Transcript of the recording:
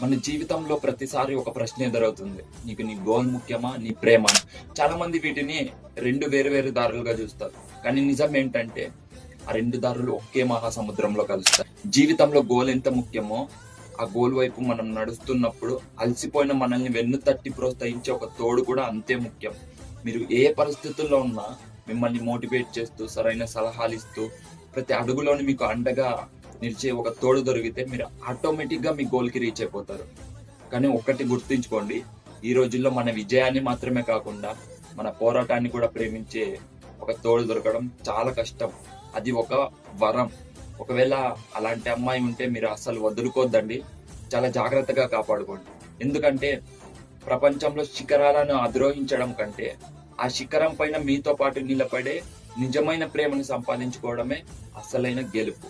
మన జీవితంలో ప్రతిసారి ఒక ప్రశ్న ఎదురవుతుంది. నీకు నీ గోల్ ముఖ్యమా? నీ ప్రేమ? చాలా మంది వీటిని 2 వేరు వేరు దారులుగా చూస్తారు. కానీ నిజం ఏంటంటే ఆ 2 దారులు ఒకే మహాసముద్రంలో కలుస్తాయి. జీవితంలో గోల్ ఎంత ముఖ్యమో ఆ గోల్ వైపు మనం నడుస్తున్నప్పుడు అలసిపోయిన మనల్ని వెన్ను తట్టి ప్రోత్సహించే ఒక తోడు కూడా అంతే ముఖ్యం. మీరు ఏ పరిస్థితుల్లో ఉన్నా మిమ్మల్ని మోటివేట్ చేస్తూ, సరైన సలహాలు ఇస్తూ, ప్రతి అడుగులోని మీకు అండగా నిలిచే ఒక తోడు దొరికితే మీరు ఆటోమేటిక్‌గా మీ గోల్‌కి రీచ్ అయిపోతారు. కానీ ఒక్కటి గుర్తుంచుకోండి. ఈ రోజుల్లో మన విజయాన్ని మాత్రమే కాకుండా మన పోరాటాన్ని కూడా ప్రేమించే ఒక తోడు దొరకడం చాలా కష్టం. అది ఒక వరం. ఒకవేళ అలాంటి అమ్మాయి ఉంటే మీరు అస్సలు వదులుకోవద్దండి. చాలా జాగ్రత్తగా కాపాడుకోండి. ఎందుకంటే ప్రపంచంలో శిఖరాలను అధిరోహించడం కంటే ఆ శిఖరం పైన మీతో పాటు నిలబడే నిజమైన ప్రేమను సంపాదించుకోవడమే అసలైన గెలుపు.